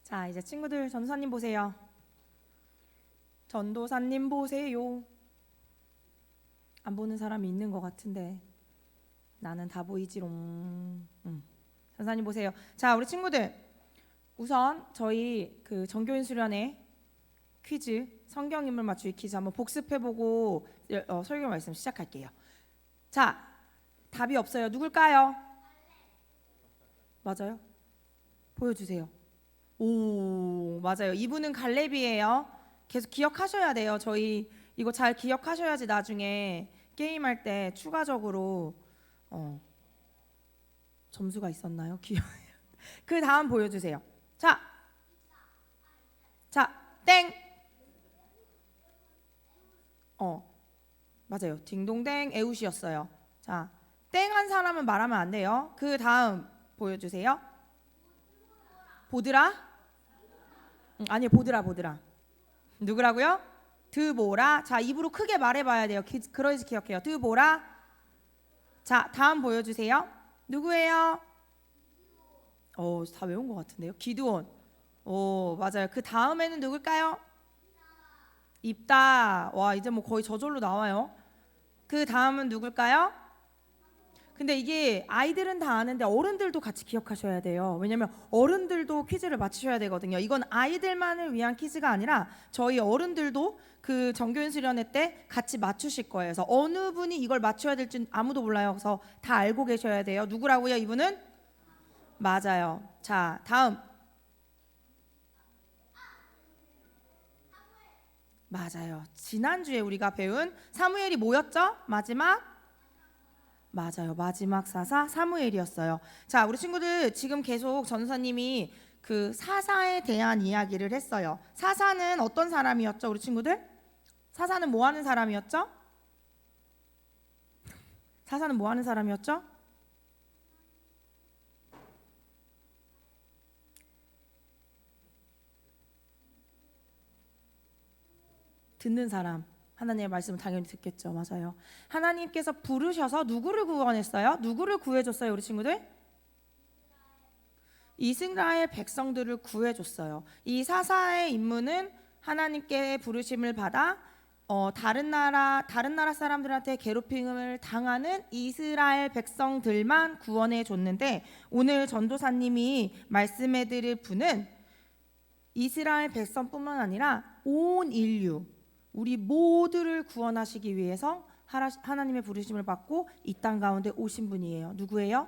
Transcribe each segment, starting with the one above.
자, 이제 친구들 전도사님 보세요. 전도사님 보세요. 안 보는 사람이 있는 것 같은데 나는 다 보이지롱. 전도사님 보세요. 자, 우리 친구들 우선 저희 그 전교인 수련회 퀴즈 성경 인물 맞추기 퀴즈 한번 복습해보고 설교 말씀 시작할게요. 자, 답이 없어요. 누굴까요? 맞아요? 보여주세요. 오, 맞아요. 이분은 갈렙이에요. 계속 기억하셔야 돼요. 저희 이거 잘 기억하셔야지 나중에 게임할 때 추가적으로 점수가 있었나요? 기억. 그 다음 보여주세요. 자, 땡. 맞아요. 딩동댕 에웃이었어요. 자, 땡 한 사람은 말하면 안 돼요. 그 다음 보여주세요. 보드라? 아니요, 보드라. 누구라고요? 드보라. 자, 입으로 크게 말해봐야 돼요. 그러지 기억해요. 드보라. 자, 다음 보여주세요. 누구예요? 다 외운 것 같은데요. 기드온. 맞아요. 그 다음에는 누굴까요? 입다. 와, 이제 뭐 거의 저절로 나와요. 그 다음은 누굴까요? 근데 이게 아이들은 다 아는데 어른들도 같이 기억하셔야 돼요. 왜냐면 어른들도 퀴즈를 맞추셔야 되거든요. 이건 아이들만을 위한 퀴즈가 아니라 저희 어른들도 그 전교인 수련회 때 같이 맞추실 거예요. 그래서 어느 분이 이걸 맞춰야 될지 아무도 몰라요. 그래서 다 알고 계셔야 돼요. 누구라고요? 이분은? 맞아요. 자, 다음. 맞아요. 지난주에 우리가 배운 사무엘이 뭐였죠? 맞아요. 마지막 사사 사무엘이었어요. 자, 우리 친구들 지금 계속 전사님이 그 사사에 대한 이야기를 했어요. 사사는 어떤 사람이었죠, 우리 친구들? 사사는 뭐 하는 사람이었죠? 사사는 뭐 하는 사람이었죠? 듣는 사람. 하나님의 말씀을 당연히 듣겠죠. 맞아요. 하나님께서 부르셔서 누구를 구원했어요? 누구를 구해줬어요, 우리 친구들? 이스라엘 백성들을 구해줬어요. 이 사사의 임무는 하나님께 부르심을 받아 다른 나라 사람들한테 괴롭힘을 당하는 이스라엘 백성들만 구원해 줬는데, 오늘 전도사님이 말씀해드릴 분은 이스라엘 백성뿐만 아니라 온 인류, 우리 모두를 구원하시기 위해서 하나님의 부르심을 받고 이 땅 가운데 오신 분이에요. 누구예요?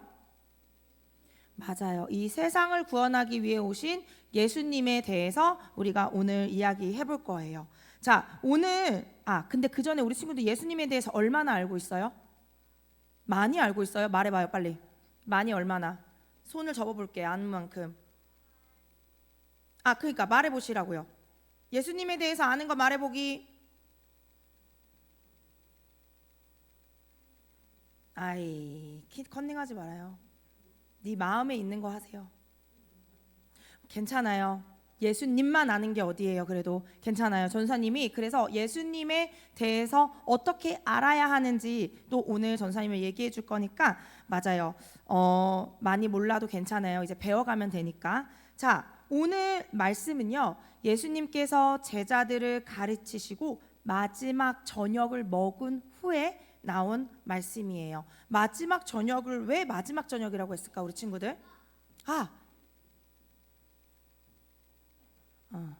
맞아요. 이 세상을 구원하기 위해 오신 예수님에 대해서 우리가 오늘 이야기해 볼 거예요. 자, 오늘 근데 그 전에 우리 친구들 예수님에 대해서 얼마나 알고 있어요? 많이 알고 있어요? 말해봐요, 빨리. 많이 얼마나? 손을 접어볼게요. 아는 만큼. 그러니까 말해보시라고요. 예수님에 대해서 아는 거 말해보기. 컨닝하지 말아요. 네 마음에 있는 거 하세요. 괜찮아요. 예수님만 아는 게 어디예요. 그래도 괜찮아요. 전사님이 그래서 예수님에 대해서 어떻게 알아야 하는지 또 오늘 전사님을 얘기해 줄 거니까, 맞아요. 많이 몰라도 괜찮아요. 이제 배워가면 되니까. 자, 오늘 말씀은요, 예수님께서 제자들을 가르치시고 마지막 저녁을 먹은 후에 나온 말씀이에요. 마지막 저녁을 왜 마지막 저녁이라고 했을까, 우리 친구들?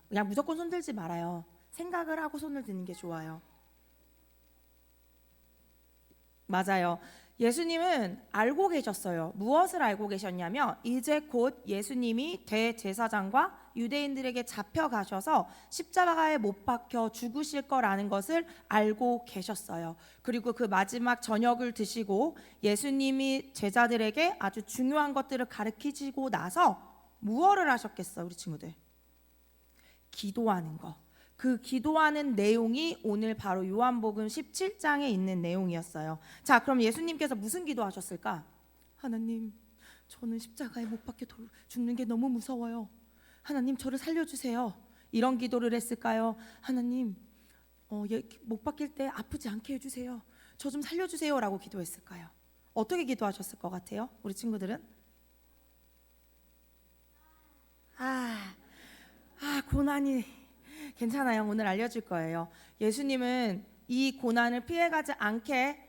그냥 무조건 손 들지 말아요. 생각을 하고 손을 드는 게 좋아요. 맞아요. 예수님은 알고 계셨어요. 무엇을 알고 계셨냐면, 이제 곧 예수님이 대제사장과 유대인들에게 잡혀가셔서 십자가에 못 박혀 죽으실 거라는 것을 알고 계셨어요. 그리고 그 마지막 저녁을 드시고 예수님이 제자들에게 아주 중요한 것들을 가르치시고 나서 무엇을 하셨겠어요, 우리 친구들? 기도하는 거. 그 기도하는 내용이 오늘 바로 요한복음 17장에 있는 내용이었어요. 자, 그럼 예수님께서 무슨 기도하셨을까? 하나님, 저는 십자가에 못 박혀 죽는 게 너무 무서워요. 하나님, 저를 살려주세요. 이런 기도를 했을까요? 하나님, 못 박힐 때 아프지 않게 해주세요. 저 좀 살려주세요 라고 기도했을까요? 어떻게 기도하셨을 것 같아요? 우리 친구들은? 고난이 괜찮아요. 오늘 알려줄 거예요. 예수님은 이 고난을 피해가지 않게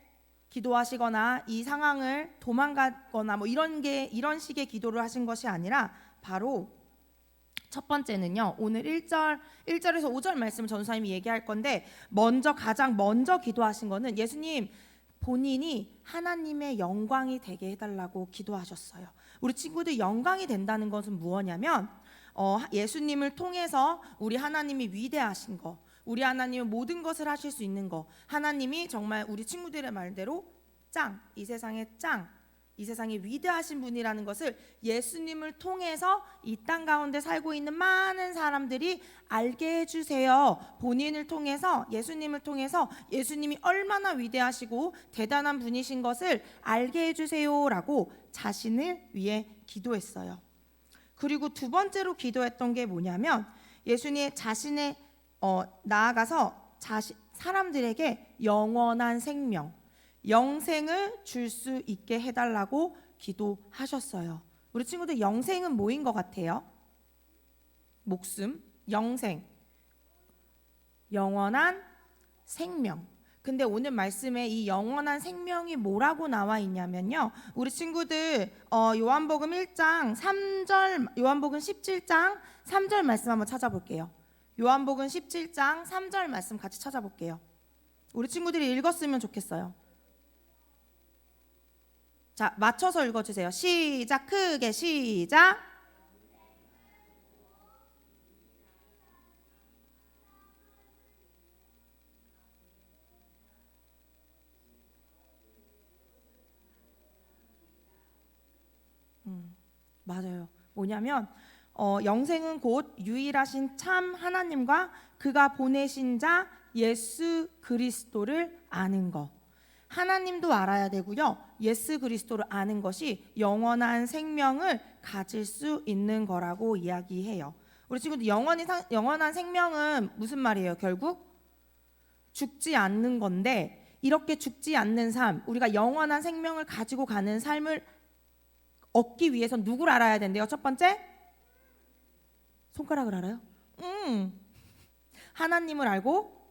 기도하시거나 이 상황을 도망가거나 뭐 이런 식의 기도를 하신 것이 아니라 바로 첫 번째는요. 오늘 1절에서 5절 말씀 전도사님이 얘기할 건데 가장 먼저 기도하신 거는 예수님 본인이 하나님의 영광이 되게 해달라고 기도하셨어요. 우리 친구들 영광이 된다는 것은 무엇이냐면 예수님을 통해서 우리 하나님이 위대하신 거, 우리 하나님은 모든 것을 하실 수 있는 거, 하나님이 정말 우리 친구들의 말대로 이 세상의 이 세상에 위대하신 분이라는 것을 예수님을 통해서 이 땅 가운데 살고 있는 많은 사람들이 알게 해주세요. 본인을 통해서, 예수님을 통해서 예수님이 얼마나 위대하시고 대단한 분이신 것을 알게 해주세요라고 자신을 위해 기도했어요. 그리고 두 번째로 기도했던 게 뭐냐면 예수님 자신의 나아가서 사람들에게 영원한 생명, 영생을 줄 수 있게 해달라고 기도하셨어요. 우리 친구들 영생은 뭐인 것 같아요? 목숨, 영생, 영원한 생명. 근데 오늘 말씀에 이 영원한 생명이 뭐라고 나와 있냐면요. 우리 친구들 요한복음 1장 3절, 요한복음 17장 3절 말씀 한번 찾아볼게요. 요한복음 17장 3절 말씀 같이 찾아볼게요. 우리 친구들이 읽었으면 좋겠어요. 자, 맞춰서 읽어주세요. 시작. 크게 시작. 맞아요. 뭐냐면 영생은 곧 유일하신 참 하나님과 그가 보내신 자 예수 그리스도를 아는 것. 하나님도 알아야 되고요. 예수 그리스도를 아는 것이 영원한 생명을 가질 수 있는 거라고 이야기해요. 우리 친구들 영원한 생명은 무슨 말이에요? 결국 죽지 않는 건데 이렇게 죽지 않는 삶, 우리가 영원한 생명을 가지고 가는 삶을 얻기 위해서 누구를 알아야 된대요? 첫 번째? 손가락을 알아요? 하나님을 알고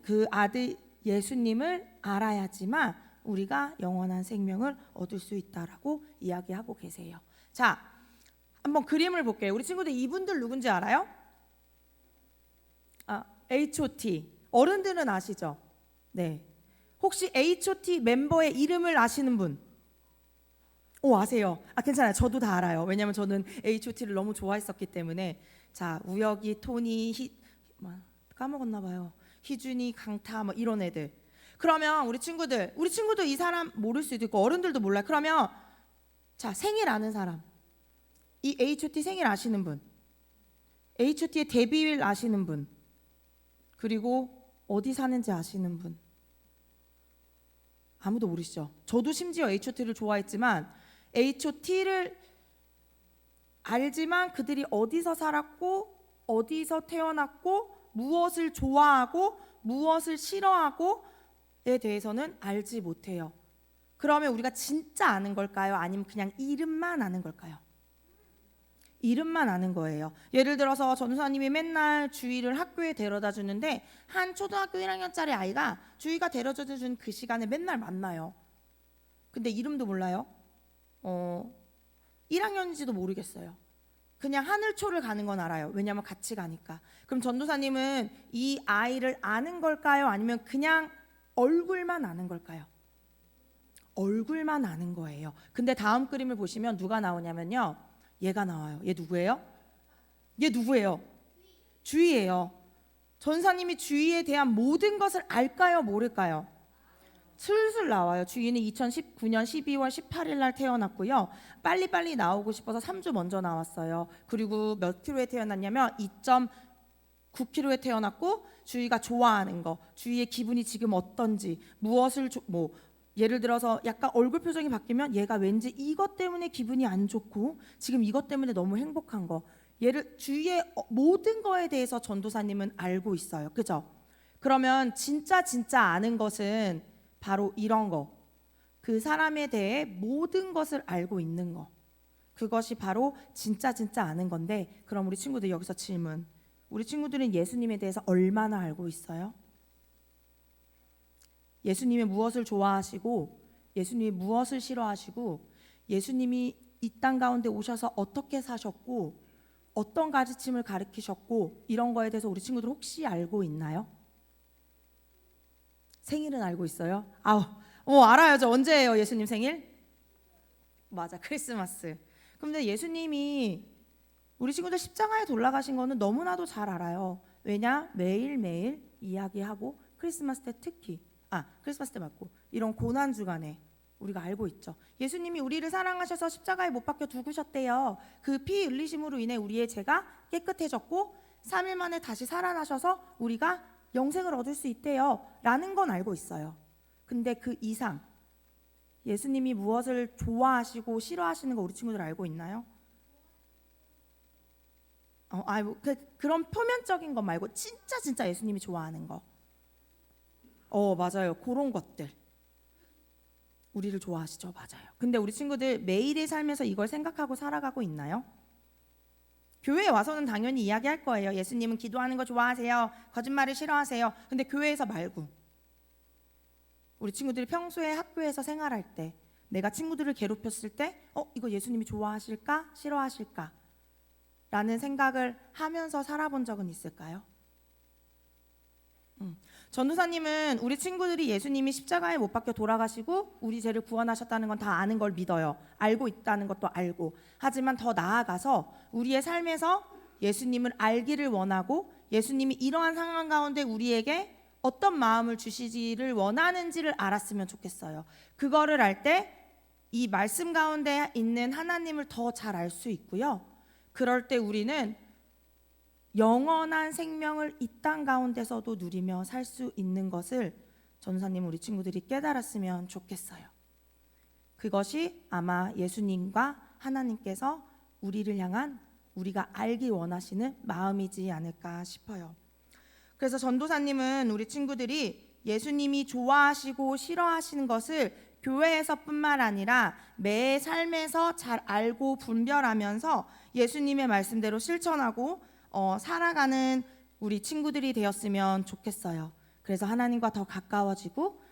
그 아들 예수님을 알아야지만 우리가 영원한 생명을 얻을 수 있다라고 이야기하고 계세요. 자, 한번 그림을 볼게요. 우리 친구들 이분들 누군지 알아요? H.O.T. 어른들은 아시죠? 네. 혹시 H.O.T. 멤버의 이름을 아시는 분? 아세요? 괜찮아요. 저도 다 알아요. 왜냐면 저는 H.O.T를 너무 좋아했었기 때문에. 자, 우혁이, 토니, 까먹었나 봐요. 희준이, 강타 뭐 이런 애들. 그러면 우리 친구도 이 사람 모를 수도 있고 어른들도 몰라요. 그러면 자, 생일 아는 사람. 이 H.O.T 생일 아시는 분. H.O.T의 데뷔일 아시는 분. 그리고 어디 사는지 아시는 분. 아무도 모르시죠? 저도 심지어 H.O.T를 좋아했지만 H.O.T를 알지만 그들이 어디서 살았고 어디서 태어났고 무엇을 좋아하고 무엇을 싫어하고에 대해서는 알지 못해요. 그러면 우리가 진짜 아는 걸까요? 아니면 그냥 이름만 아는 걸까요? 이름만 아는 거예요. 예를 들어서 전도사님이 맨날 주희를 학교에 데려다 주는데 한 초등학교 1학년짜리 아이가 주희가 데려다 준 그 시간에 맨날 만나요. 근데 이름도 몰라요. 1학년인지도 모르겠어요. 그냥 하늘초를 가는 건 알아요. 왜냐하면 같이 가니까. 그럼 전도사님은 이 아이를 아는 걸까요? 아니면 그냥 얼굴만 아는 걸까요? 얼굴만 아는 거예요. 근데 다음 그림을 보시면 누가 나오냐면요. 얘가 나와요. 얘 누구예요? 주희예요. 전사님이 주희에 대한 모든 것을 알까요? 모를까요? 슬슬 나와요. 주희는 2019년 12월 18일 날 태어났고요. 빨리빨리 나오고 싶어서 3주 먼저 나왔어요. 그리고 몇 킬로에 태어났냐면 2.9kg에 태어났고 주희가 좋아하는 거, 주희의 기분이 지금 어떤지, 무엇을 예를 들어서 약간 얼굴 표정이 바뀌면 얘가 왠지 이것 때문에 기분이 안 좋고 지금 이것 때문에 너무 행복한 거, 주위의 모든 거에 대해서 전도사님은 알고 있어요. 그죠? 그러면 진짜 아는 것은 바로 이런 거, 그 사람에 대해 모든 것을 알고 있는 거. 그것이 바로 진짜 아는 건데, 그럼 우리 친구들 여기서 질문. 우리 친구들은 예수님에 대해서 얼마나 알고 있어요? 예수님이 무엇을 좋아하시고 예수님이 무엇을 싫어하시고 예수님이 이 땅 가운데 오셔서 어떻게 사셨고 어떤 가르침을 가르치셨고 이런 거에 대해서 우리 친구들 혹시 알고 있나요? 생일은 알고 있어요? 알아야죠. 언제예요, 예수님 생일? 맞아, 크리스마스. 근데 예수님이 우리 친구들 십자가에 돌아가신 거는 너무나도 잘 알아요. 왜냐? 매일매일 이야기하고 크리스마스 때 특히 크리스마스 때 맞고 이런 고난 주간에 우리가 알고 있죠. 예수님이 우리를 사랑하셔서 십자가에 못 박혀 죽으셨대요. 그 피 흘리심으로 인해 우리의 죄가 깨끗해졌고 3일 만에 다시 살아나셔서 우리가 영생을 얻을 수 있대요 라는 건 알고 있어요. 근데 그 이상 예수님이 무엇을 좋아하시고 싫어하시는 거 우리 친구들 알고 있나요? 그런 표면적인 것 말고 진짜 예수님이 좋아하는 거. 맞아요. 그런 것들 우리를 좋아하시죠. 맞아요. 근데 우리 친구들 매일의 삶에서 이걸 생각하고 살아가고 있나요? 교회에 와서는 당연히 이야기할 거예요. 예수님은 기도하는 거 좋아하세요. 거짓말을 싫어하세요. 근데 교회에서 말고 우리 친구들이 평소에 학교에서 생활할 때 내가 친구들을 괴롭혔을 때 이거 예수님이 좋아하실까? 싫어하실까? 라는 생각을 하면서 살아본 적은 있을까요? 전도사님은 우리 친구들이 예수님이 십자가에 못 박혀 돌아가시고 우리 죄를 구원하셨다는 건 다 아는 걸 믿어요. 알고 있다는 것도 알고. 하지만 더 나아가서 우리의 삶에서 예수님을 알기를 원하고 예수님이 이러한 상황 가운데 우리에게 어떤 마음을 주시지를 원하는지를 알았으면 좋겠어요. 그거를 알 때 이 말씀 가운데 있는 하나님을 더 잘 알 수 있고요. 그럴 때 우리는 영원한 생명을 이 땅 가운데서도 누리며 살 수 있는 것을 전사님 우리 친구들이 깨달았으면 좋겠어요. 그것이 아마 예수님과 하나님께서 우리를 향한 우리가 알기 원하시는 마음이지 않을까 싶어요. 그래서 전도사님은 우리 친구들이 예수님이 좋아하시고 싫어하시는 것을 교회에서뿐만 아니라 매 삶에서 잘 알고 분별하면서 예수님의 말씀대로 실천하고 살아가는 우리 친구들이 되었으면 좋겠어요. 그래서 하나님과 더 가까워지고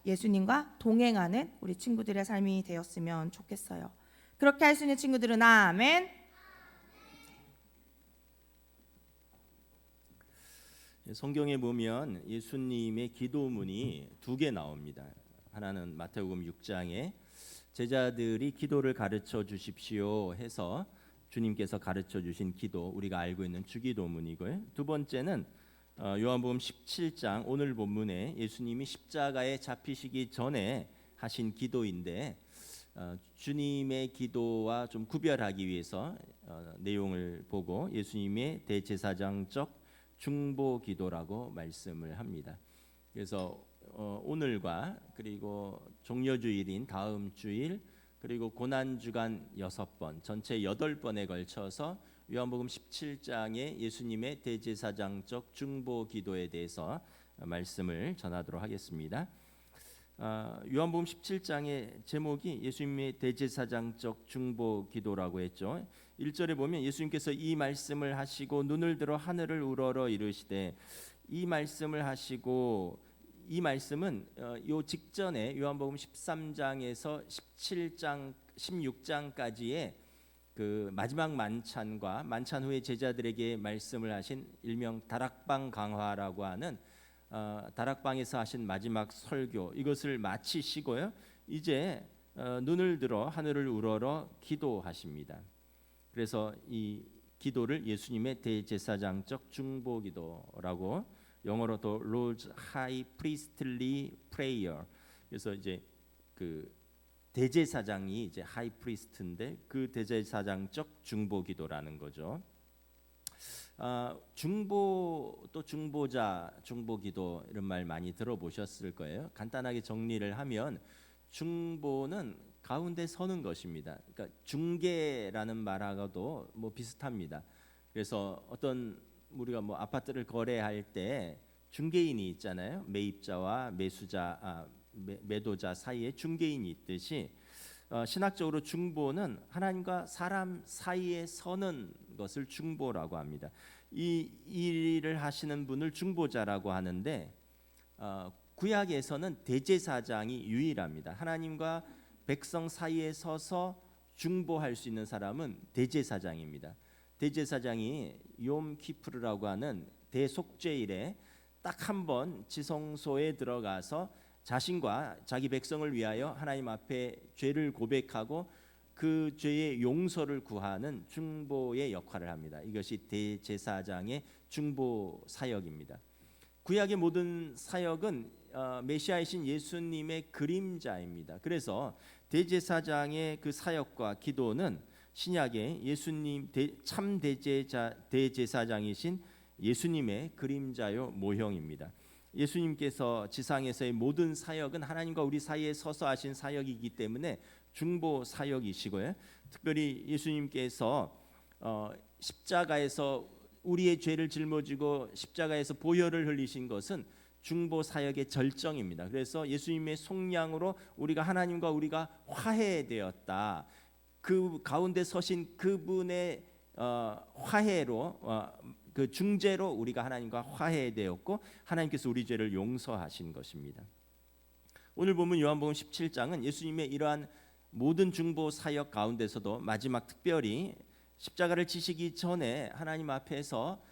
예수님과 동행하는 우리 친구들의 삶이 되었으면 좋겠어요. 그렇게 할 수 있는 친구들은 아멘. 성경에 보면 예수님의 기도문이 두 개 나옵니다. 하나는 마태복음 6장에 제자들이 기도를 가르쳐 주십시오 해서 주님께서 가르쳐 주신 기도, 우리가 알고 있는 주기도문이고요. 두 번째는 요한복음 17장 오늘 본문에 예수님이 십자가에 잡히시기 전에 하신 기도인데 주님의 기도와 좀 구별하기 위해서 내용을 보고 예수님의 대제사장적 중보 기도라고 말씀을 합니다. 그래서 오늘과 그리고 종려주일인 다음 주일 그리고 고난주간 6번 전체 8번에 걸쳐서 요한복음 17장의 예수님의 대제사장적 중보 기도에 대해서 말씀을 전하도록 하겠습니다. 요한복음 17장의 제목이 예수님의 대제사장적 중보 기도라고 했죠. 1절에 보면 예수님께서 이 말씀을 하시고 눈을 들어 하늘을 우러러 이르시되, 이 말씀을 하시고 이 말씀은 요 직전에 요한복음 13장에서 17장 16장까지의 그 마지막 만찬과 만찬 후에 제자들에게 말씀을 하신 일명 다락방 강화라고 하는 다락방에서 하신 마지막 설교, 이것을 마치시고요. 이제 눈을 들어 하늘을 우러러 기도하십니다. 그래서 이 기도를 예수님의 대제사장적 중보 기도라고, 영어로 더 Lord's High Priestly Prayer. 그래서 이제 그 대제사장이 이제 하이 프리스트인데 그 대제사장적 중보 기도라는 거죠. 중보 또 중보자, 중보기도 이런 말 많이 들어보셨을 거예요. 간단하게 정리를 하면 중보는 가운데 서는 것입니다. 그러니까 중개라는 말하고도 뭐 비슷합니다. 그래서 어떤 우리가 뭐 아파트를 거래할 때 중개인이 있잖아요. 매입자와 매도자 사이에 중개인이 있듯이 신학적으로 중보는 하나님과 사람 사이에 서는 것을 중보라고 합니다. 이 일을 하시는 분을 중보자라고 하는데 구약에서는 대제사장이 유일합니다. 하나님과 백성 사이에 서서 중보할 수 있는 사람은 대제사장입니다. 대제사장이 욤 키푸르라고 하는 대속죄일에 딱 한 번 지성소에 들어가서 자신과 자기 백성을 위하여 하나님 앞에 죄를 고백하고 그 죄의 용서를 구하는 중보의 역할을 합니다. 이것이 대제사장의 중보 사역입니다. 구약의 모든 사역은 메시아이신 예수님의 그림자입니다. 그래서 대제사장의 그 사역과 기도는 신약의 예수님 참 대제사장이신 예수님의 그림자요 모형입니다. 예수님께서 지상에서의 모든 사역은 하나님과 우리 사이에 서서 하신 사역이기 때문에 중보 사역이시고요. 특별히 예수님께서 십자가에서 우리의 죄를 짊어지고 십자가에서 보혈을 흘리신 것은 중보 사역의 절정입니다. 그래서 예수님의 속량으로 우리가 하나님과 우리가 화해되었다. 그 가운데 서신 그분의 화해로 그 중재로 우리가 하나님과 화해되었고 하나님께서 우리 죄를 용서하신 것입니다. 오늘 보면 요한복음 17장은 예수님의 이러한 모든 중보 사역 가운데서도 마지막 특별히 십자가를 지시기 전에 하나님 앞에서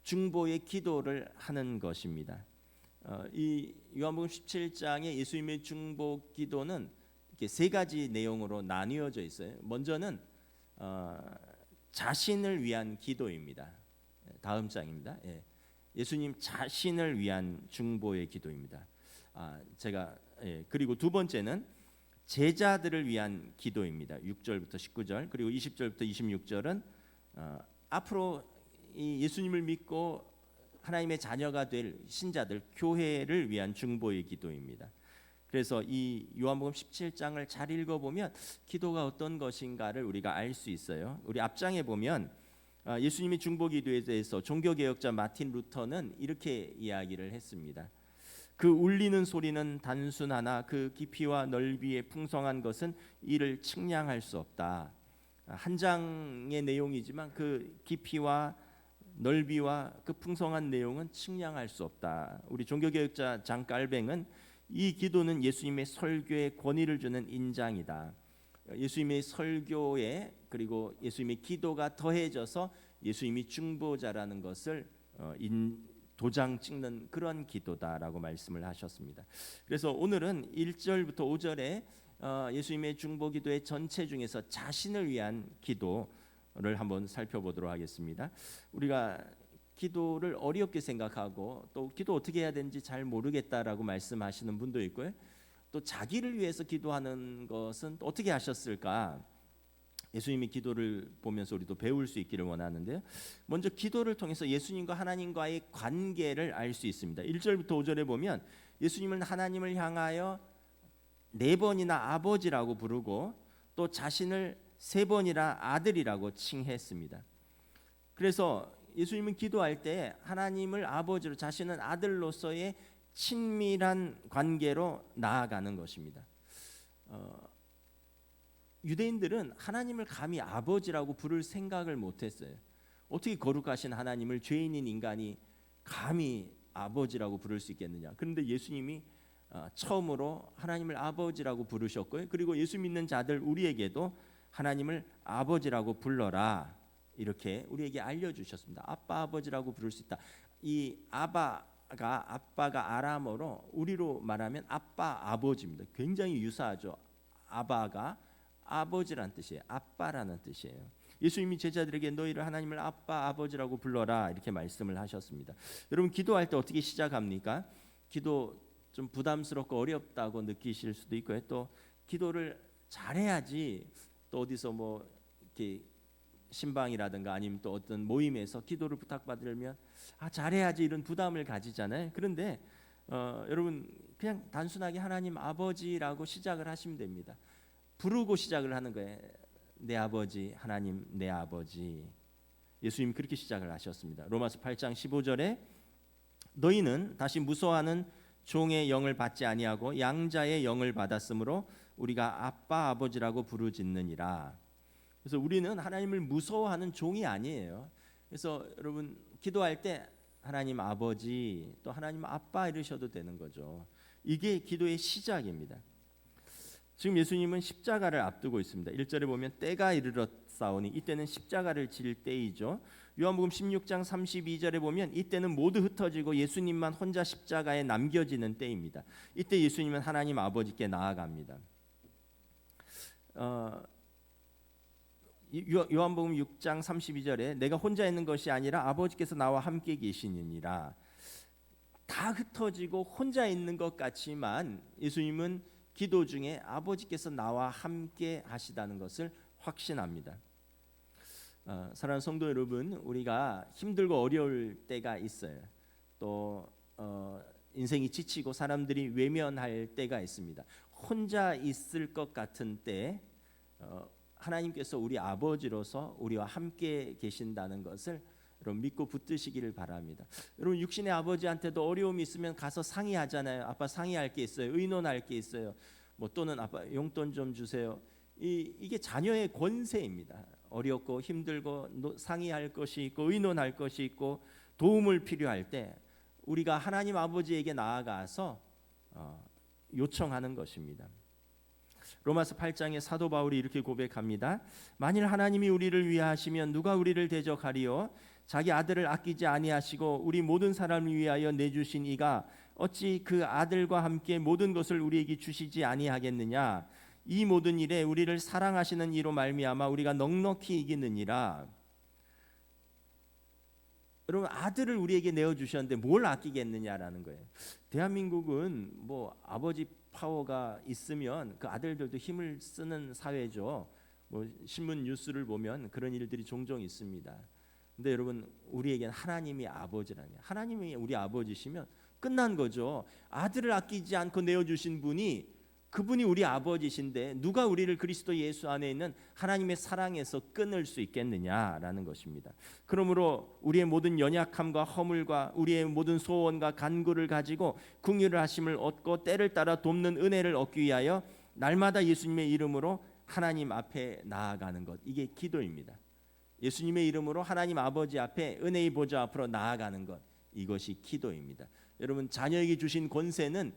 중보의 기도를 하는 것입니다. 이 요한복음 17장의 예수님의 중보 기도는 이렇게 세 가지 내용으로 나뉘어져 있어요. 먼저는 자신을 위한 기도입니다. 다음 장입니다. 예수님 자신을 위한 중보의 기도입니다. 그리고 두 번째는 제자들을 위한 기도입니다. 6절부터 19절 그리고 20절부터 26절은 앞으로 이 예수님을 믿고 하나님의 자녀가 될 신자들 교회를 위한 중보의 기도입니다. 그래서 이 요한복음 17장을 잘 읽어보면 기도가 어떤 것인가를 우리가 알 수 있어요. 우리 앞장에 보면 예수님의 중보기도에 대해서 종교개혁자 마틴 루터는 이렇게 이야기를 했습니다. 그 울리는 소리는 단순하나 그 깊이와 넓이에 풍성한 것은 이를 측량할 수 없다. 한 장의 내용이지만 그 깊이와 넓이와 그 풍성한 내용은 측량할 수 없다. 우리 종교개혁자 장 깔뱅은 이 기도는 예수님의 설교에 권위를 주는 인장이다. 예수님의 설교에 그리고 예수님의 기도가 더해져서 예수님이 중보자라는 것을 도장 찍는 그런 기도다라고 말씀을 하셨습니다. 그래서 오늘은 1절부터 5절에 예수님의 중보 기도의 전체 중에서 자신을 위한 기도를 한번 살펴보도록 하겠습니다. 우리가 기도를 어렵게 생각하고 또 기도 어떻게 해야 되는지 잘 모르겠다라고 말씀하시는 분도 있고요. 또 자기를 위해서 기도하는 것은 또 어떻게 하셨을까? 예수님의 기도를 보면서 우리도 배울 수 있기를 원하는데요. 먼저 기도를 통해서 예수님과 하나님과의 관계를 알 수 있습니다. 1절부터 5절에 보면 예수님은 하나님을 향하여 4번이나 아버지라고 부르고 또 자신을 3번이나 아들이라고 칭했습니다. 그래서 예수님은 기도할 때 하나님을 아버지로 자신은 아들로서의 친밀한 관계로 나아가는 것입니다. 유대인들은 하나님을 감히 아버지라고 부를 생각을 못했어요. 어떻게 거룩하신 하나님을 죄인인 인간이 감히 아버지라고 부를 수 있겠느냐. 그런데 예수님이 처음으로 하나님을 아버지라고 부르셨고요. 그리고 예수 믿는 자들 우리에게도 하나님을 아버지라고 불러라 이렇게 우리에게 알려주셨습니다. 아빠 아버지라고 부를 수 있다. 이 아빠가 아람어로 우리로 말하면 아빠 아버지입니다. 굉장히 유사하죠. 아바가 아버지라는 뜻이에요. 아빠라는 뜻이에요. 예수님이 제자들에게 너희를 하나님을 아빠 아버지라고 불러라 이렇게 말씀을 하셨습니다. 여러분 기도할 때 어떻게 시작합니까? 기도 좀 부담스럽고 어렵다고 느끼실 수도 있고요. 또 기도를 잘해야지 또 어디서 뭐 이렇게 신방이라든가 아니면 또 어떤 모임에서 기도를 부탁받으려면 잘해야지 이런 부담을 가지잖아요. 그런데 여러분 그냥 단순하게 하나님 아버지라고 시작을 하시면 됩니다. 부르고 시작을 하는 거예요. 내 아버지 하나님 내 아버지. 예수님 그렇게 시작을 하셨습니다. 로마서 8장 15절에 너희는 다시 무서워하는 종의 영을 받지 아니하고 양자의 영을 받았으므로 우리가 아빠 아버지라고 부르짖느니라. 그래서 우리는 하나님을 무서워하는 종이 아니에요. 그래서 여러분 기도할 때 하나님 아버지 또 하나님 아빠 이러셔도 되는 거죠. 이게 기도의 시작입니다. 지금 예수님은 십자가를 앞두고 있습니다. 1절에 보면 때가 이르렀사오니 이때는 십자가를 질 때이죠. 요한복음 16장 32절에 보면 이때는 모두 흩어지고 예수님만 혼자 십자가에 남겨지는 때입니다. 이때 예수님은 하나님 아버지께 나아갑니다. 요한복음 6장 32절에 내가 혼자 있는 것이 아니라 아버지께서 나와 함께 계시느니라. 다 흩어지고 혼자 있는 것 같지만 예수님은 기도 중에 아버지께서 나와 함께 하시다는 것을 확신합니다. 사랑하는 성도 여러분, 우리가 힘들고 어려울 때가 있어요. 또 인생이 지치고 사람들이 외면할 때가 있습니다. 혼자 있을 것 같은 때 하나님께서 우리 아버지로서 우리와 함께 계신다는 것을 여러분 믿고 붙드시기를 바랍니다. 여러분 육신의 아버지한테도 어려움이 있으면 가서 상의하잖아요. 아빠 상의할 게 있어요. 의논할 게 있어요. 뭐 또는 아빠 용돈 좀 주세요. 이게 자녀의 권세입니다. 어렵고 힘들고 상의할 것이 있고 의논할 것이 있고 도움을 필요할 때 우리가 하나님 아버지에게 나아가서 요청하는 것입니다. 로마서 8장에 사도 바울이 이렇게 고백합니다. 만일 하나님이 우리를 위하시면 누가 우리를 대적하리요? 자기 아들을 아끼지 아니하시고 우리 모든 사람을 위하여 내주신 이가 어찌 그 아들과 함께 모든 것을 우리에게 주시지 아니하겠느냐? 이 모든 일에 우리를 사랑하시는 이로 말미암아 우리가 넉넉히 이기느니라. 여러분 아들을 우리에게 내어 주셨는데 뭘 아끼겠느냐라는 거예요. 대한민국은 뭐 아버지 파워가 있으면 그 아들들도 힘을 쓰는 사회죠. 뭐 신문 뉴스를 보면 그런 일들이 종종 있습니다. 근데 여러분 우리에게는 하나님이 아버지라니, 하나님이 우리 아버지시면 끝난 거죠. 아들을 아끼지 않고 내어주신 분이 그분이 우리 아버지신데 누가 우리를 그리스도 예수 안에 있는 하나님의 사랑에서 끊을 수 있겠느냐라는 것입니다. 그러므로 우리의 모든 연약함과 허물과 우리의 모든 소원과 간구를 가지고 긍휼을 하심을 얻고 때를 따라 돕는 은혜를 얻기 위하여 날마다 예수님의 이름으로 하나님 앞에 나아가는 것, 이게 기도입니다. 예수님의 이름으로 하나님 아버지 앞에 은혜의 보좌 앞으로 나아가는 것, 이것이 기도입니다. 여러분 자녀에게 주신 권세는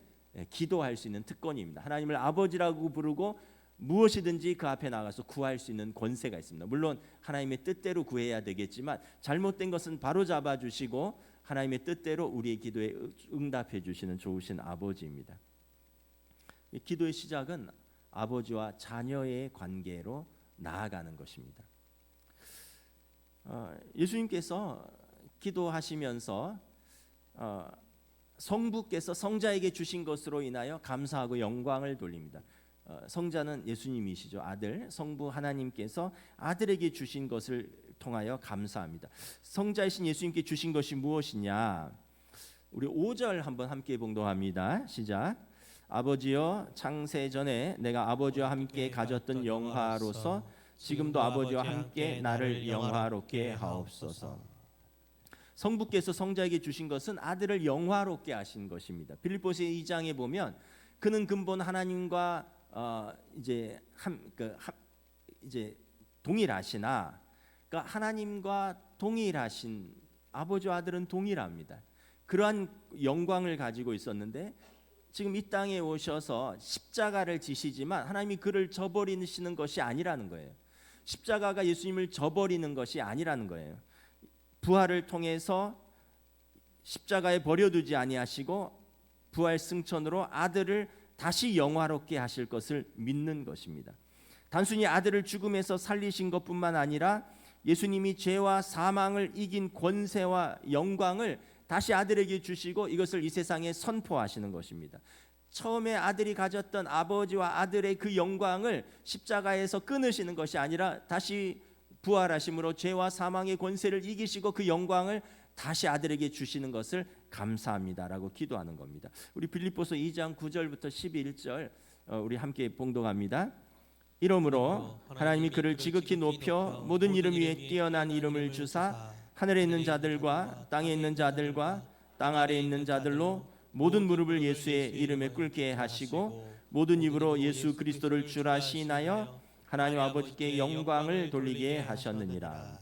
기도할 수 있는 특권입니다. 하나님을 아버지라고 부르고 무엇이든지 그 앞에 나가서 구할 수 있는 권세가 있습니다. 물론 하나님의 뜻대로 구해야 되겠지만 잘못된 것은 바로 잡아 주시고 하나님의 뜻대로 우리의 기도에 응답해 주시는 좋으신 아버지입니다. 기도의 시작은 아버지와 자녀의 관계로 나아가는 것입니다. 예수님께서 기도하시면서 성부께서 성자에게 주신 것으로 인하여 감사하고 영광을 돌립니다. 성자는 예수님이시죠. 아들, 성부 하나님께서 아들에게 주신 것을 통하여 감사합니다. 성자이신 예수님께 주신 것이 무엇이냐? 우리 5절 한번 함께 봉독합니다. 시작. 아버지여 창세 전에 내가 아버지와 함께 가졌던 영화로서 지금도 아버지와 함께 나를 영화롭게 하옵소서. 성부께서 성자에게 주신 것은 아들을 영화롭게 하신 것입니다. 빌립보서 2장에 보면 그는 근본 하나님과 이제 동일하시나, 그러니까 하나님과 동일하신 아버지와 아들은 동일합니다. 그러한 영광을 가지고 있었는데 지금 이 땅에 오셔서 십자가를 지시지만 하나님이 그를 저버리시는 것이 아니라는 거예요. 십자가가 예수님을 저버리는 것이 아니라는 거예요. 부활을 통해서 십자가에 버려두지 아니하시고 부활 승천으로 아들을 다시 영화롭게 하실 것을 믿는 것입니다. 단순히 아들을 죽음에서 살리신 것뿐만 아니라 예수님이 죄와 사망을 이긴 권세와 영광을 다시 아들에게 주시고 이것을 이 세상에 선포하시는 것입니다. 처음에 아들이 가졌던 아버지와 아들의 그 영광을 십자가에서 끊으시는 것이 아니라 다시 부활하심으로 죄와 사망의 권세를 이기시고 그 영광을 다시 아들에게 주시는 것을 감사합니다라고 기도하는 겁니다. 우리 빌립보서 2장 9절부터 11절 우리 함께 봉독합니다. 이러므로 하나님이 그를 지극히 높여 모든 이름 위에 뛰어난 이름을 주사 하늘에 있는 자들과 땅에 있는 자들과 땅 아래에 있는 자들로 모든 무릎을 예수의 이름에 꿇게 하시고 모든 입으로 예수 그리스도를 주라 시인하여 하나님 아버지께 영광을 돌리게 하셨느니라.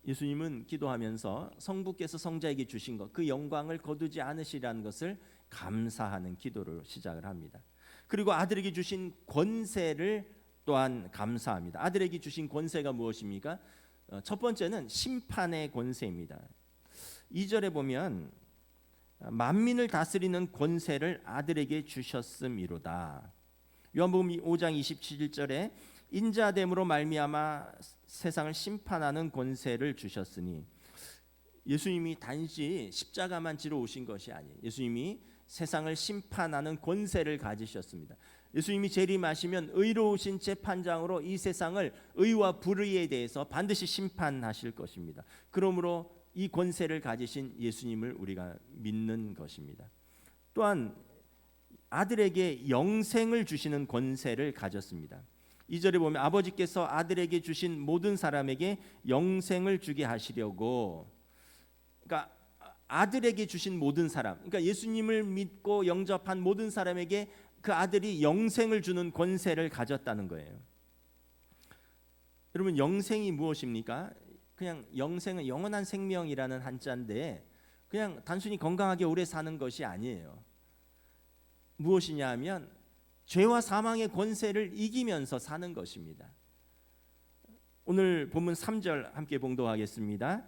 예수님은 기도하면서 성부께서 성자에게 주신 것, 그 영광을 거두지 않으시라는 것을 감사하는 기도로 시작을 합니다. 그리고 아들에게 주신 권세를 또한 감사합니다. 아들에게 주신 권세가 무엇입니까? 첫 번째는 심판의 권세입니다. 2절에 보면 만민을 다스리는 권세를 아들에게 주셨음이로다. 요한복음 5장 27절에 인자됨으로 말미암아 세상을 심판하는 권세를 주셨으니, 예수님이 단지 십자가만 지러 오신 것이 아니에요. 예수님이 세상을 심판하는 권세를 가지셨습니다. 예수님이 재림하시면 의로우신 재판장으로 이 세상을 의와 불의에 대해서 반드시 심판하실 것입니다. 그러므로 이 권세를 가지신 예수님을 우리가 믿는 것입니다. 또한 아들에게 영생을 주시는 권세를 가졌습니다. 2절에 보면 아버지께서 아들에게 주신 모든 사람에게 영생을 주게 하시려고, 그러니까 아들에게 주신 모든 사람, 그러니까 예수님을 믿고 영접한 모든 사람에게 그 아들이 영생을 주는 권세를 가졌다는 거예요. 여러분, 영생이 무엇입니까? 그냥 영생은 영원한 생명이라는 한자인데 그냥 단순히 건강하게 오래 사는 것이 아니에요. 무엇이냐 하면 죄와 사망의 권세를 이기면서 사는 것입니다. 오늘 본문 3절 함께 봉독하겠습니다.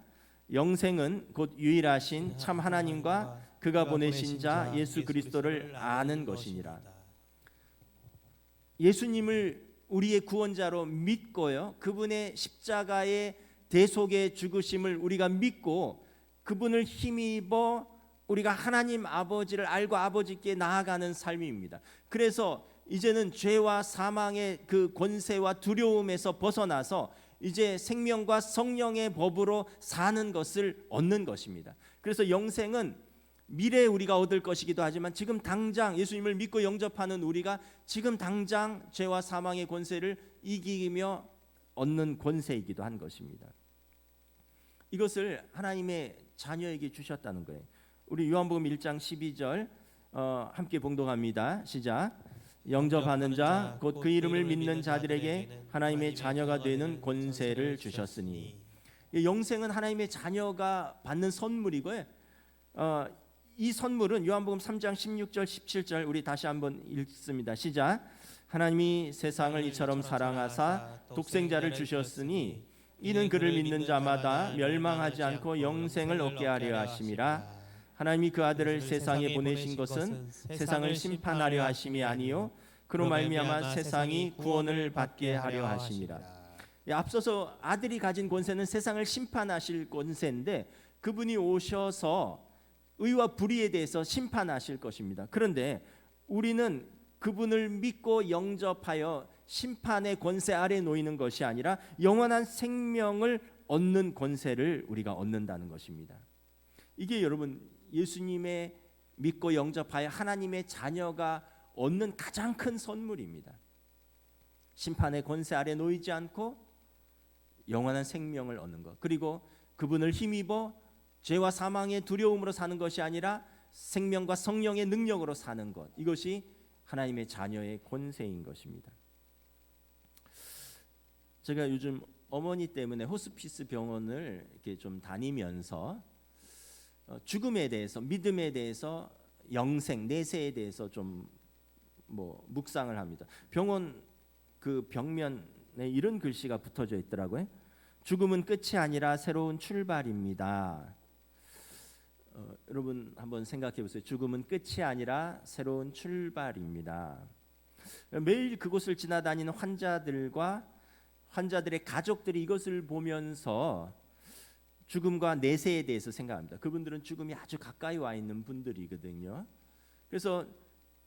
영생은 곧 유일하신 참 하나님과 그가 보내신 자 예수 그리스도를 아는 것이니라. 예수님을 우리의 구원자로 믿고요, 그분의 십자가의 대속의 죽으심을 우리가 믿고 그분을 힘입어 우리가 하나님 아버지를 알고 아버지께 나아가는 삶입니다. 그래서 이제는 죄와 사망의 그 권세와 두려움에서 벗어나서 이제 생명과 성령의 법으로 사는 것을 얻는 것입니다. 그래서 영생은 미래에 우리가 얻을 것이기도 하지만 지금 당장 예수님을 믿고 영접하는 우리가 지금 당장 죄와 사망의 권세를 이기며 얻는 권세이기도 한 것입니다. 이것을 하나님의 자녀에게 주셨다는 거예요. 우리 요한복음 1장 12절 함께 봉독합니다. 시작. 영접하는 자 곧 그 이름을 믿는 자들에게 하나님의 자녀가 되는 권세를 주셨으니. 영생은 하나님의 자녀가 받는 선물이고요. 이 선물은 요한복음 3장 16절 17절 우리 다시 한번 읽습니다. 시작. 하나님이 세상을 이처럼 사랑하사 독생자를 주셨으니 이는 그를 믿는 자마다 멸망하지 않고 영생을 얻게 하려 하심이라. 하나님이 그 아들을 세상에 보내신 것은 세상을 심판하려 하심이 아니요 그로 말미암아 세상이 구원을 받게 하려 하심이라. 앞서서 아들이 가진 권세는 세상을 심판하실 권세인데 그분이 오셔서 의와 불의에 대해서 심판하실 것입니다. 그런데 우리는 그분을 믿고 영접하여 심판의 권세 아래 놓이는 것이 아니라 영원한 생명을 얻는 권세를 우리가 얻는다는 것입니다. 이게 여러분 예수님의 믿고 영접하여 하나님의 자녀가 얻는 가장 큰 선물입니다. 심판의 권세 아래 놓이지 않고 영원한 생명을 얻는 것, 그리고 그분을 힘입어 죄와 사망의 두려움으로 사는 것이 아니라 생명과 성령의 능력으로 사는 것, 이것이 하나님의 자녀의 권세인 것입니다. 제가 요즘 어머니 때문에 호스피스 병원을 이렇게 좀 다니면서 죽음에 대해서, 믿음에 대해서, 영생, 내세에 대해서 좀 묵상을 합니다. 병원 그 벽면에 이런 글씨가 붙어져 있더라고요. 죽음은 끝이 아니라 새로운 출발입니다. 여러분 한번 생각해 보세요. 죽음은 끝이 아니라 새로운 출발입니다. 매일 그곳을 지나다니는 환자들과 환자들의 가족들이 이것을 보면서 죽음과 내세에 대해서 생각합니다. 그분들은 죽음이 아주 가까이 와 있는 분들이거든요. 그래서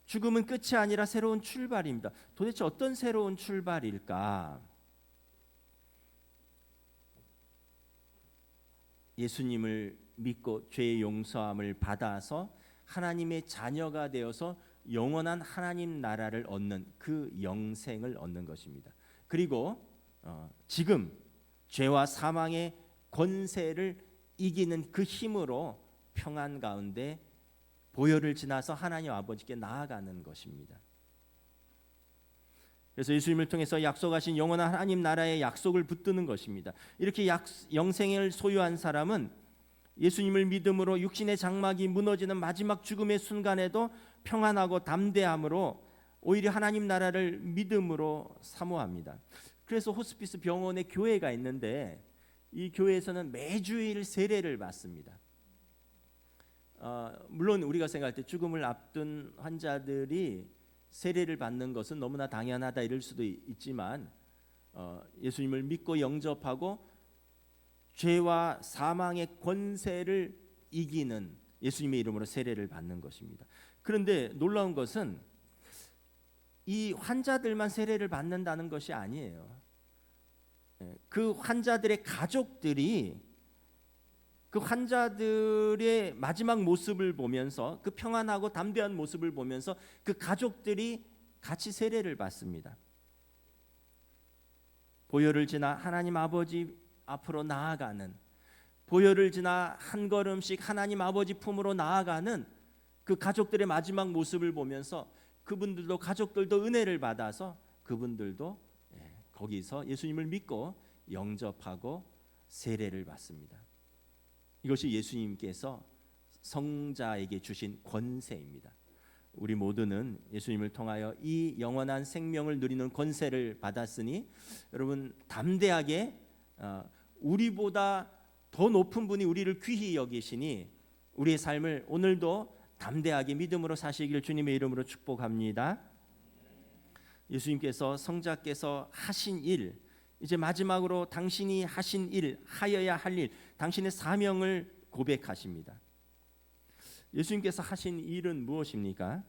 죽음은 끝이 아니라 새로운 출발입니다. 도대체 어떤 새로운 출발일까? 예수님을 믿고 죄의 용서함을 받아서 하나님의 자녀가 되어서 영원한 하나님 나라를 얻는 그 영생을 얻는 것입니다. 그리고 지금 죄와 사망의 권세를 이기는 그 힘으로 평안 가운데 보혈을 지나서 하나님 아버지께 나아가는 것입니다. 그래서 예수님을 통해서 약속하신 영원한 하나님 나라의 약속을 붙드는 것입니다. 이렇게 영생을 소유한 사람은 예수님을 믿음으로 육신의 장막이 무너지는 마지막 죽음의 순간에도 평안하고 담대함으로 오히려 하나님 나라를 믿음으로 사모합니다. 그래서 호스피스 병원에 교회가 있는데 이 교회에서는 매주일 세례를 받습니다. 물론 우리가 생각할 때 죽음을 앞둔 환자들이 세례를 받는 것은 너무나 당연하다 이럴 수도 있지만 예수님을 믿고 영접하고 죄와 사망의 권세를 이기는 예수님의 이름으로 세례를 받는 것입니다. 그런데 놀라운 것은 이 환자들만 세례를 받는다는 것이 아니에요. 그 환자들의 가족들이 그 환자들의 마지막 모습을 보면서 그 평안하고 담대한 모습을 보면서 그 가족들이 같이 세례를 받습니다. 보혈을 지나 하나님 아버지 앞으로 나아가는, 보혈을 지나 한 걸음씩 하나님 아버지 품으로 나아가는 그 가족들의 마지막 모습을 보면서 그분들도 가족들도 은혜를 받아서 그분들도 거기서 예수님을 믿고 영접하고 세례를 받습니다. 이것이 예수님께서 성자에게 주신 권세입니다. 우리 모두는 예수님을 통하여 이 영원한 생명을 누리는 권세를 받았으니 여러분 담대하게 우리보다 더 높은 분이 우리를 귀히 여기시니 우리의 삶을 오늘도 담대하게 믿음으로 사시기를 주님의 이름으로 축복합니다. 예수님께서 성자께서 하신 일, 이제 마지막으로 당신이 하신 일, 하여야 할 일, 당신의 사명을 고백하십니다. 예수님께서 하신 일은 무엇입니까?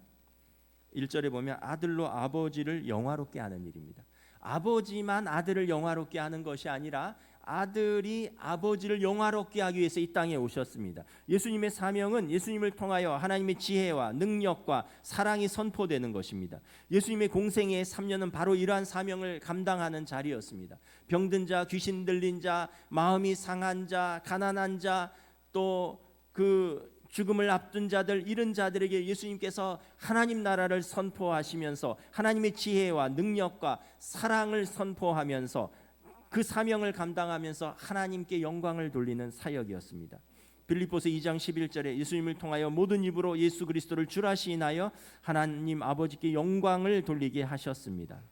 1절에 보면 아들로 아버지를 영화롭게 하는 일입니다. 아버지만 아들을 영화롭게 하는 것이 아니라 아들이 아버지를 영화롭게 하기 위해서 이 땅에 오셨습니다. 예수님의 사명은 예수님을 통하여 하나님의 지혜와 능력과 사랑이 선포되는 것입니다. 예수님의 공생애의 3년은 바로 이러한 사명을 감당하는 자리였습니다. 병든 자, 귀신 들린 자, 마음이 상한 자, 가난한 자, 또 그 죽음을 앞둔 자들, 이런 자들에게 예수님께서 하나님 나라를 선포하시면서 하나님의 지혜와 능력과 사랑을 선포하면서 그 사명을 감당하면서 하나님께 영광을 돌리는 사역이었습니다. 빌립보서 2장 11절에 예수님을 통하여 모든 입으로 예수 그리스도를 주라 시인하여 하나님 아버지께 영광을 돌리게 하셨습니다.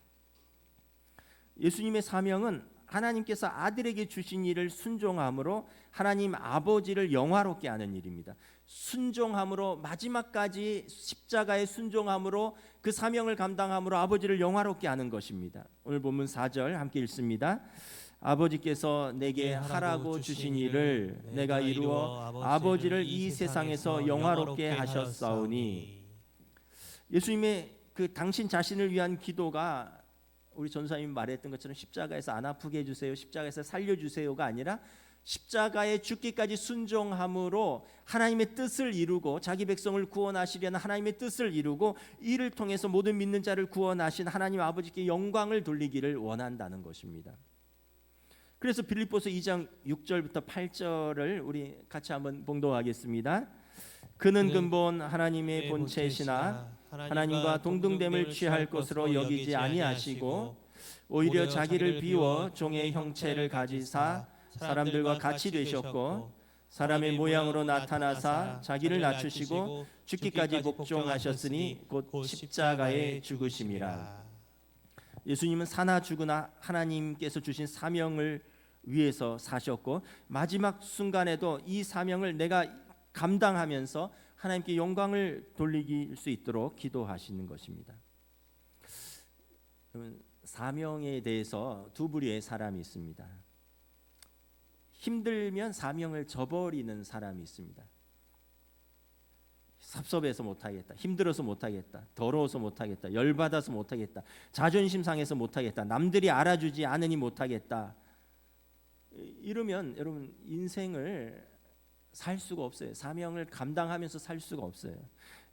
예수님의 사명은 하나님께서 아들에게 주신 일을 순종함으로 하나님 아버지를 영화롭게 하는 일입니다. 순종함으로 마지막까지 십자가의 순종함으로 그 사명을 감당함으로 아버지를 영화롭게 하는 것입니다. 오늘 본문 4절 함께 읽습니다. 아버지께서 내게 하라고 주신 일을 내가 이루어 아버지를 이 세상에서 영화롭게 하셨사오니. 예수님의 그 당신 자신을 위한 기도가 우리 전사님이 말했던 것처럼 십자가에서 안 아프게 해주세요, 십자가에서 살려주세요가 아니라 십자가에 죽기까지 순종함으로 하나님의 뜻을 이루고 자기 백성을 구원하시려는 하나님의 뜻을 이루고 이를 통해서 모든 믿는 자를 구원하신 하나님 아버지께 영광을 돌리기를 원한다는 것입니다. 그래서 빌립보서 2장 6절부터 8절을 우리 같이 한번 봉독하겠습니다. 그는 근본 하나님의 본체시나 하나님과 동등됨을 취할 것으로 여기지 아니하시고 오히려 자기를 비워 종의 형체를 가지사 사람들과 같이 되셨고 사람의 모양으로 나타나사 자기를 낮추시고 죽기까지 복종하셨으니 곧 십자가에 죽으심이라. 예수님은 사나 죽으나 하나님께서 주신 사명을 위해서 사셨고 마지막 순간에도 이 사명을 내가 감당하면서 하나님께 영광을 돌리길 수 있도록 기도하시는 것입니다. 사명에 대해서 두 부류의 사람이 있습니다. 힘들면 사명을 저버리는 사람이 있습니다. 섭섭해서 못하겠다, 힘들어서 못하겠다, 더러워서 못하겠다, 열받아서 못하겠다, 자존심 상해서 못하겠다, 남들이 알아주지 않으니 못하겠다. 이러면 여러분 인생을 살 수가 없어요. 사명을 감당하면서 살 수가 없어요.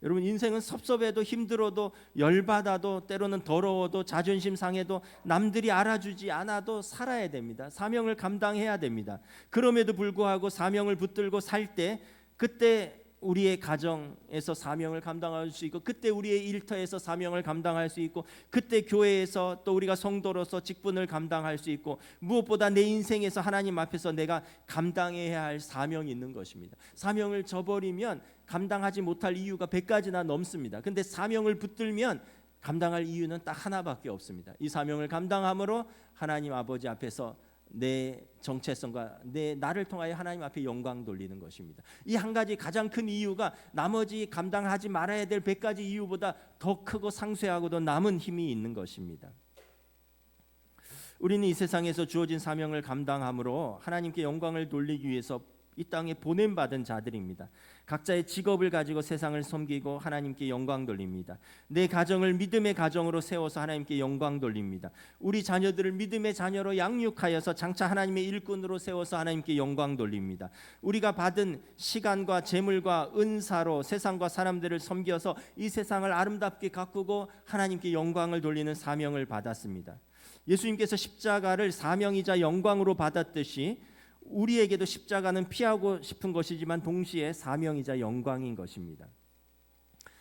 여러분 인생은 섭섭해도 힘들어도 열받아도 때로는 더러워도 자존심 상해도 남들이 알아주지 않아도 살아야 됩니다. 사명을 감당해야 됩니다. 그럼에도 불구하고 사명을 붙들고 살 때 그때 우리의 가정에서 사명을 감당할 수 있고, 그때 우리의 일터에서 사명을 감당할 수 있고, 그때 교회에서 또 우리가 성도로서 직분을 감당할 수 있고, 무엇보다 내 인생에서 하나님 앞에서 내가 감당해야 할 사명이 있는 것입니다. 사명을 저버리면 감당하지 못할 이유가 100가지나 넘습니다. 근데 사명을 붙들면 감당할 이유는 딱 하나밖에 없습니다. 이 사명을 감당함으로 하나님 아버지 앞에서 내 정체성과 나를 통하여 하나님 앞에 영광 돌리는 것입니다. 이 한 가지 가장 큰 이유가 나머지 감당하지 말아야 될 100가지 이유보다 더 크고 상쇄하고도 남은 힘이 있는 것입니다. 우리는 이 세상에서 주어진 사명을 감당함으로 하나님께 영광을 돌리기 위해서 이 땅에 보냄받은 자들입니다. 각자의 직업을 가지고 세상을 섬기고 하나님께 영광 돌립니다. 내 가정을 믿음의 가정으로 세워서 하나님께 영광 돌립니다. 우리 자녀들을 믿음의 자녀로 양육하여서 장차 하나님의 일꾼으로 세워서 하나님께 영광 돌립니다. 우리가 받은 시간과 재물과 은사로 세상과 사람들을 섬겨서 이 세상을 아름답게 가꾸고 하나님께 영광을 돌리는 사명을 받았습니다. 예수님께서 십자가를 사명이자 영광으로 받았듯이 우리에게도 십자가는 피하고 싶은 것이지만 동시에 사명이자 영광인 것입니다.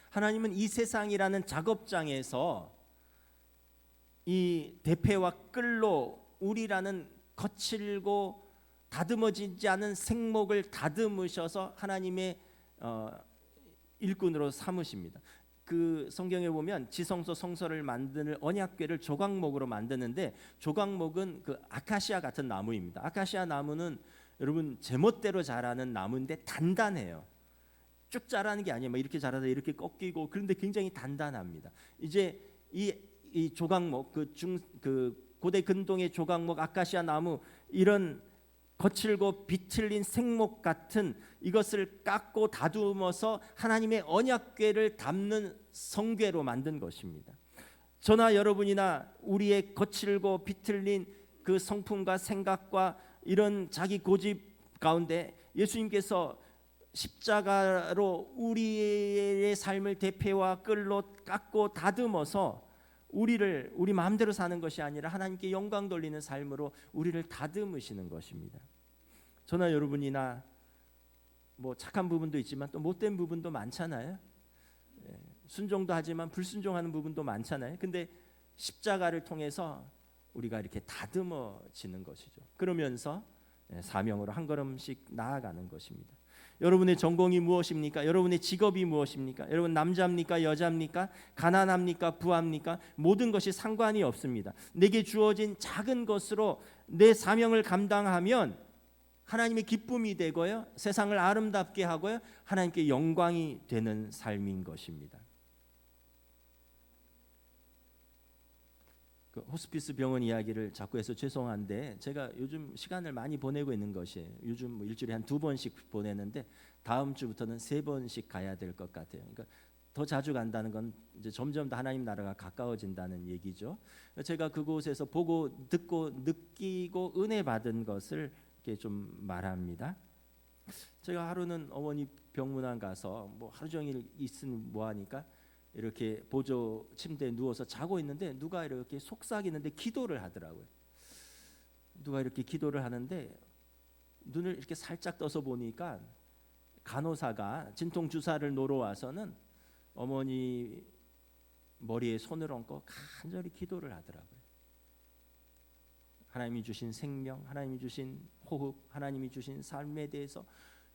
하나님은 이 세상이라는 작업장에서 이 대패와 끌로 우리라는 거칠고 다듬어지지 않은 생목을 다듬으셔서 하나님의 일꾼으로 삼으십니다. 그 성경에 보면 지성소 성소를 만드는 언약궤를 조각목으로 만드는데, 조각목은 그 아카시아 같은 나무입니다. 아카시아 나무는 여러분 제멋대로 자라는 나무인데 단단해요. 쭉 자라는 게 아니에요. 이렇게 자라다 이렇게 꺾이고, 그런데 굉장히 단단합니다. 이제 이 조각목, 그 고대 근동의 조각목, 아카시아 나무, 이런 거칠고 비틀린 생목 같은 이것을 깎고 다듬어서 하나님의 언약궤를 담는 성궤로 만든 것입니다. 저나 여러분이나 우리의 거칠고 비틀린 그 성품과 생각과 이런 자기 고집 가운데 예수님께서 십자가로 우리의 삶을 대패와 끌로 깎고 다듬어서 우리 마음대로 사는 것이 아니라 하나님께 영광 돌리는 삶으로 우리를 다듬으시는 것입니다. 저나 여러분이나 뭐 착한 부분도 있지만 또 못된 부분도 많잖아요. 순종도 하지만 불순종하는 부분도 많잖아요. 근데 십자가를 통해서 우리가 이렇게 다듬어지는 것이죠. 그러면서 사명으로 한 걸음씩 나아가는 것입니다. 여러분의 전공이 무엇입니까? 여러분의 직업이 무엇입니까? 여러분 남자입니까? 여자입니까? 가난합니까? 부합니까? 모든 것이 상관이 없습니다. 내게 주어진 작은 것으로 내 사명을 감당하면 하나님의 기쁨이 되고요, 세상을 아름답게 하고요, 하나님께 영광이 되는 삶인 것입니다. 그 호스피스 병원 이야기를 자꾸 해서 죄송한데, 제가 요즘 시간을 많이 보내고 있는 것이에요. 요즘 뭐 일주일에 한 2번씩 보내는데 다음 주부터는 3번씩 가야 될 것 같아요. 그러니까 더 자주 간다는 건 이제 점점 더 하나님 나라가 가까워진다는 얘기죠. 제가 그곳에서 보고 듣고 느끼고 은혜 받은 것을 이렇게 좀 말합니다. 제가 하루는 어머니 병문안 가서 뭐 하루 종일 있으니 뭐 하니까 이렇게 보조 침대에 누워서 자고 있는데 누가 이렇게 속삭이는데 기도를 하더라고요. 누가 이렇게 기도를 하는데 눈을 이렇게 살짝 떠서 보니까 간호사가 진통 주사를 놓으러 와서는 어머니 머리에 손을 얹고 간절히 기도를 하더라고요. 하나님이 주신 생명, 하나님이 주신 호흡, 하나님이 주신 삶에 대해서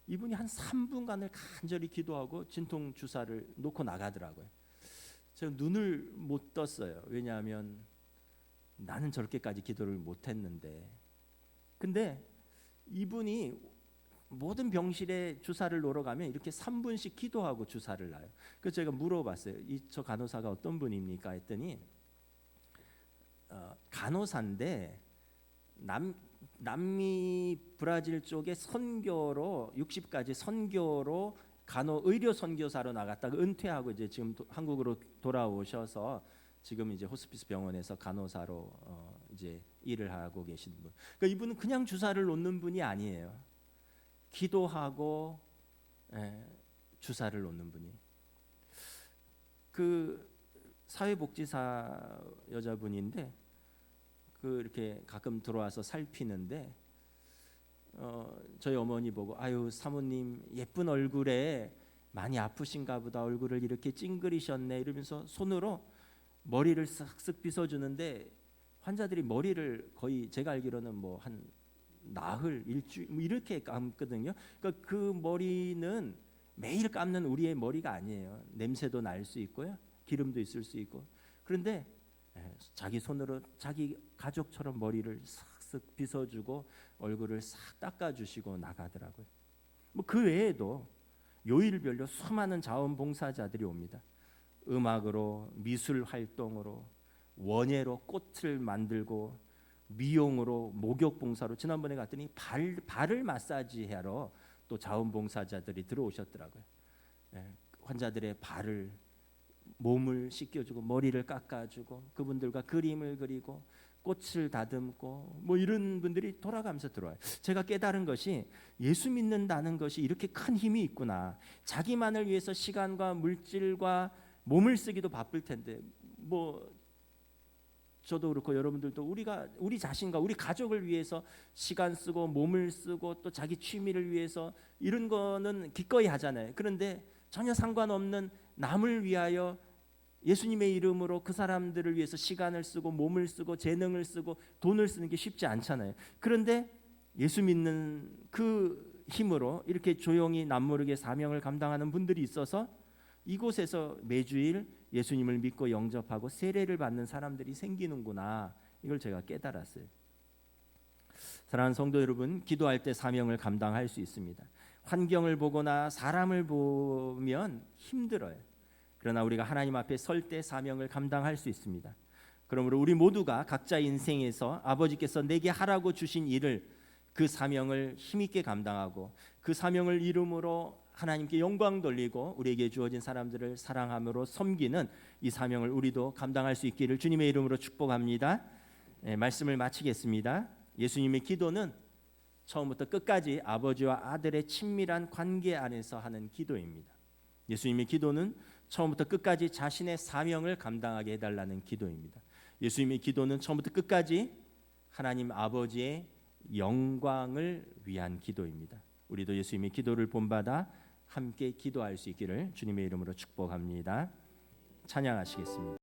이분이 한 3분간을 간절히 기도하고 진통 주사를 놓고 나가더라고요. 제가 눈을 못 떴어요. 왜냐하면 나는 저렇게까지 기도를 못했는데, 근데 이분이 모든 병실에 주사를 놓으러 가면 이렇게 3분씩 기도하고 주사를 놔요. 그래서 제가 물어봤어요. 저 간호사가 어떤 분입니까? 했더니 간호사인데 남미 브라질 쪽에 선교로 60까지 선교로 의료 선교사로 나갔다가 은퇴하고 이제 지금 한국으로 돌아오셔서 지금 이제 호스피스 병원에서 간호사로 이제 일을 하고 계신 분. 그러니까 이분은 그냥 주사를 놓는 분이 아니에요. 기도하고 주사를 놓는 분이. 그 사회복지사 여자분인데 이렇게 가끔 들어와서 살피는데 저희 어머니 보고 아유 사모님 예쁜 얼굴에 많이 아프신가 보다, 얼굴을 이렇게 찡그리셨네 이러면서 손으로 머리를 쓱쓱 빗어주는데 환자들이 머리를 거의 제가 알기로는 뭐 한 나흘 일주일 뭐 이렇게 감거든요. 그러니까 그 머리는 매일 감는 우리의 머리가 아니에요. 냄새도 날 수 있고요, 기름도 있을 수 있고. 그런데 자기 손으로 자기 가족처럼 머리를 싹쓱 빗어주고 얼굴을 싹 닦아주시고 나가더라고요. 뭐 그 외에도 요일별로 수많은 자원봉사자들이 옵니다. 음악으로, 미술 활동으로, 원예로 꽃을 만들고, 미용으로, 목욕 봉사로. 지난번에 갔더니 발을 마사지하러 또 자원봉사자들이 들어오셨더라고요. 환자들의 발을, 몸을 씻겨주고 머리를 깎아주고 그분들과 그림을 그리고 꽃을 다듬고 뭐 이런 분들이 돌아가면서 들어와요. 제가 깨달은 것이 예수 믿는다는 것이 이렇게 큰 힘이 있구나. 자기만을 위해서 시간과 물질과 몸을 쓰기도 바쁠 텐데, 뭐 저도 그렇고 여러분들도 우리 자신과 우리 가족을 위해서 시간 쓰고 몸을 쓰고 또 자기 취미를 위해서 이런 거는 기꺼이 하잖아요. 그런데 전혀 상관없는 남을 위하여 예수님의 이름으로 그 사람들을 위해서 시간을 쓰고 몸을 쓰고 재능을 쓰고 돈을 쓰는 게 쉽지 않잖아요. 그런데 예수 믿는 그 힘으로 이렇게 조용히 남모르게 사명을 감당하는 분들이 있어서 이곳에서 매주일 예수님을 믿고 영접하고 세례를 받는 사람들이 생기는구나. 이걸 제가 깨달았어요. 사랑하는 성도 여러분, 기도할 때 사명을 감당할 수 있습니다. 환경을 보거나 사람을 보면 힘들어요. 그러나 우리가 하나님 앞에 설 때 사명을 감당할 수 있습니다. 그러므로 우리 모두가 각자 인생에서 아버지께서 내게 하라고 주신 일을, 그 사명을 힘있게 감당하고 그 사명을 이름으로 하나님께 영광 돌리고 우리에게 주어진 사람들을 사랑함으로 섬기는 이 사명을 우리도 감당할 수 있기를 주님의 이름으로 축복합니다. 말씀을 마치겠습니다. 예수님의 기도는 처음부터 끝까지 아버지와 아들의 친밀한 관계 안에서 하는 기도입니다. 예수님의 기도는 처음부터 끝까지 자신의 사명을 감당하게 해달라는 기도입니다. 예수님의 기도는 처음부터 끝까지 하나님 아버지의 영광을 위한 기도입니다. 우리도 예수님의 기도를 본받아 함께 기도할 수 있기를 주님의 이름으로 축복합니다. 찬양하시겠습니다.